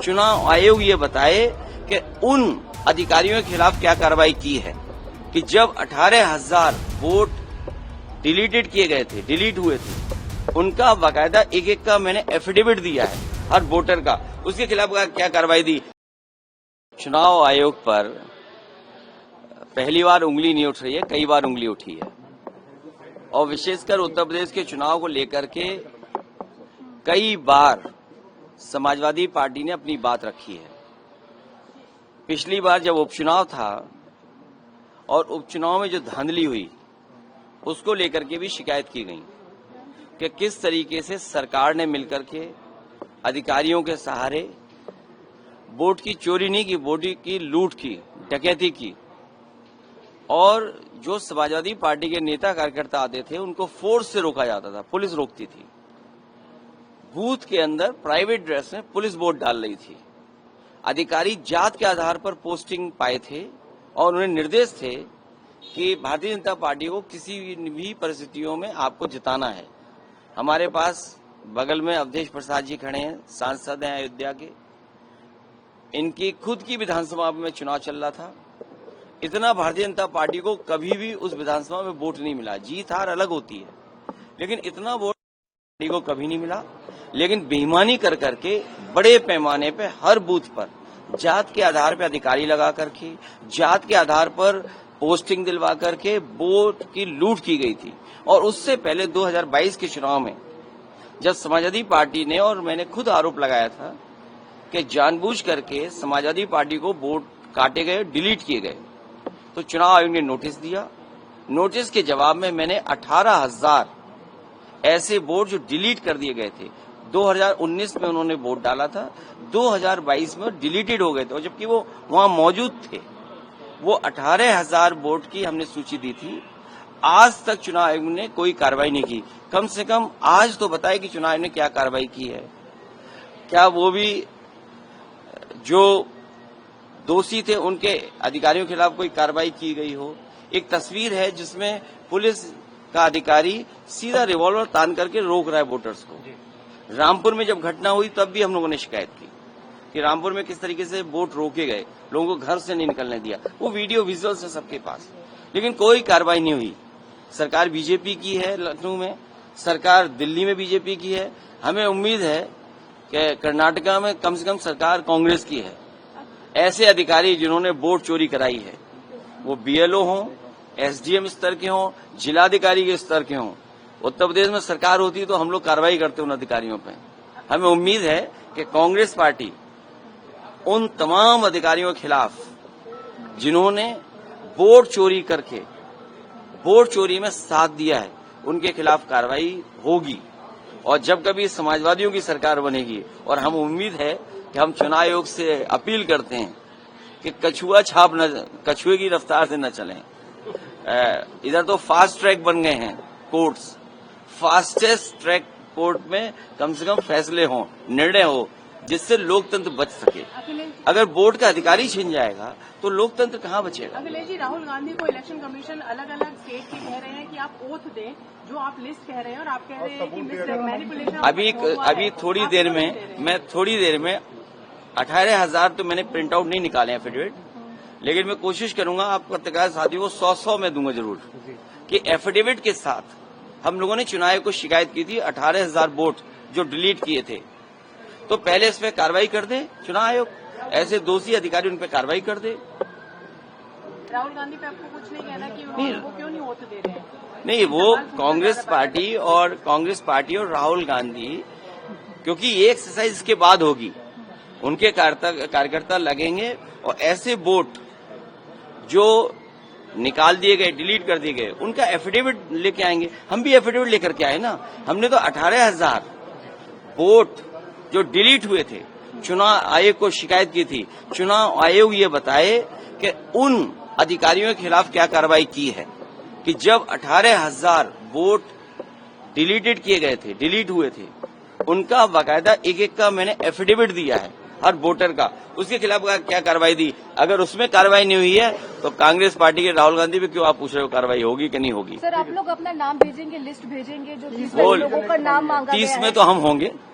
चुनाव आयोग ये बताए कि उन अधिकारियों के खिलाफ क्या कार्रवाई की है कि जब 18,000 वोट डिलीट हुए थे, उनका बाकायदा एक एक का मैंने एफिडेविट दिया है हर वोटर का, उसके खिलाफ क्या कार्रवाई दी। चुनाव आयोग पर पहली बार उंगली नहीं उठ रही है, कई बार उंगली उठी है और विशेषकर उत्तर प्रदेश के चुनाव को लेकर के कई बार समाजवादी पार्टी ने अपनी बात रखी है। पिछली बार जब उपचुनाव था और उपचुनाव में जो धांधली हुई उसको लेकर के भी शिकायत की गई कि किस तरीके से सरकार ने मिलकर के अधिकारियों के सहारे वोट की चोरी नहीं की, वोट की लूट की, डकैती की और जो समाजवादी पार्टी के नेता कार्यकर्ता आते थे उनको फोर्स से रोका जाता था, पुलिस रोकती थी। बूथ के अंदर प्राइवेट ड्रेस में पुलिस वोट डाल रही थी। अधिकारी जात के आधार पर पोस्टिंग पाए थे और उन्हें निर्देश थे कि भारतीय जनता पार्टी को किसी भी परिस्थितियों में आपको जिताना है। हमारे पास बगल में अवधेश प्रसाद जी खड़े हैं, सांसद हैं अयोध्या के, इनकी खुद की विधानसभा में चुनाव चल रहा था। इतना भारतीय जनता पार्टी को कभी भी उस विधानसभा में वोट नहीं मिला। जीत हार अलग होती है, लेकिन इतना वोट पार्टी को कभी नहीं मिला। लेकिन बेईमानी कर करके बड़े पैमाने पे हर बूथ पर जात के आधार पर अधिकारी लगा करके, जात के आधार पर पोस्टिंग दिलवा करके वोट की लूट की गई थी। और उससे पहले 2022 के चुनाव में जब समाजवादी पार्टी ने, और मैंने खुद आरोप लगाया था कि जानबूझ करके समाजवादी पार्टी को वोट काटे गए, डिलीट किए गए, तो चुनाव आयोग ने नोटिस दिया। नोटिस के जवाब में मैंने 18,000 ऐसे वोट जो डिलीट कर दिए गए थे, 2019 में उन्होंने वोट डाला था, 2022 में डिलीटेड हो गए थे और जबकि वो वहां मौजूद थे, वो 18,000 वोट की हमने सूची दी थी। आज तक चुनाव आयोग ने कोई कार्रवाई नहीं की। कम से कम आज तो बताए कि चुनाव आयोग ने क्या कार्रवाई की है। क्या वो भी जो दोषी थे उनके अधिकारियों के खिलाफ कोई कार्रवाई की गई हो। एक तस्वीर है जिसमें पुलिस का अधिकारी सीधा रिवॉल्वर तान करके रोक रहा है वोटर्स को। रामपुर में जब घटना हुई तब भी हम लोगों ने शिकायत की कि रामपुर में किस तरीके से वोट रोके गए, लोगों को घर से नहीं निकलने दिया। वो वीडियो विजुअल्स है सबके पास, लेकिन कोई कार्रवाई नहीं हुई। सरकार बीजेपी की है लखनऊ में, सरकार दिल्ली में बीजेपी की है। हमें उम्मीद है कि कर्नाटका में कम से कम सरकार कांग्रेस की है। ऐसे अधिकारी जिन्होंने वोट चोरी कराई है, वो बीएलओ हों, एसडीएम स्तर के हों, जिलाधिकारी के स्तर के हों, उत्तर प्रदेश में सरकार होती तो हम लोग कार्रवाई करते उन अधिकारियों पे। हमें उम्मीद है कि कांग्रेस पार्टी उन तमाम अधिकारियों के खिलाफ जिन्होंने वोट चोरी करके वोट चोरी में साथ दिया है, उनके खिलाफ कार्रवाई होगी। और जब कभी समाजवादियों की सरकार बनेगी, और हम उम्मीद है कि हम चुनाव आयोग से अपील करते हैं कि कछुए की रफ्तार से न चलें। इधर तो फास्ट ट्रैक बन गए हैं कोर्ट्स, फास्टेस्ट ट्रैक कोर्ट में कम से कम फैसले हों, निर्णय हो, जिससे लोकतंत्र बच सके। अगर वोट का अधिकारी छिन जाएगा तो लोकतंत्र कहाँ बचेगा। अखिलेश जी, राहुल गांधी को इलेक्शन कमीशन अलग अलग स्टेट के कह रहे हैं कि आप ओथ दें, जो आप लिस्ट कह रहे हैं, और आप कह रहे हैं कि मैनिपुलेशन। अभी थोड़ी देर में 18,000 तो मैंने प्रिंट आउट नहीं निकाले एफिडेविट, लेकिन मैं कोशिश करूंगा आप पत्रकार साथियों को 100 में दूंगा जरूर कि एफिडेविट के साथ हम लोगों ने चुनाव आयोग को शिकायत की थी 18,000 वोट जो डिलीट किए थे। तो पहले इस पे कार्रवाई कर दे चुनाव आयोग, ऐसे दोषी अधिकारी उन पे कार्रवाई कर दे। राहुल गांधी पे आपको कुछ नहीं कहना कि वो क्यों नहीं वोट दे रहे हैं? नहीं, वो कांग्रेस पार्टी और राहुल गांधी, क्योंकि ये एक्सरसाइज इसके बाद होगी, उनके कार्यकर्ता लगेंगे और ऐसे वोट जो निकाल दिए गए, डिलीट कर दिए गए, उनका एफिडेविट लेके आएंगे। हम भी एफिडेविट लेकर के आए ना। हमने तो 18,000 वोट जो डिलीट हुए थे चुनाव आयोग को शिकायत की थी। चुनाव आयोग ये बताए कि उन अधिकारियों के खिलाफ क्या कार्रवाई की है कि जब 18,000 वोट डिलीट हुए थे, उनका बाकायदा एक एक का मैंने एफिडेविट दिया है हर वोटर का, उसके खिलाफ क्या कार्रवाई दी। अगर उसमें कार्रवाई नहीं हुई है तो कांग्रेस पार्टी के राहुल गांधी पे क्यों आप पूछ रहे हो कार्रवाई होगी कि नहीं होगी। सर, आप लोग अपना नाम भेजेंगे, लिस्ट भेजेंगे, जो 30 लोगों का नाम मांगा गया है। 30 में तो हम होंगे।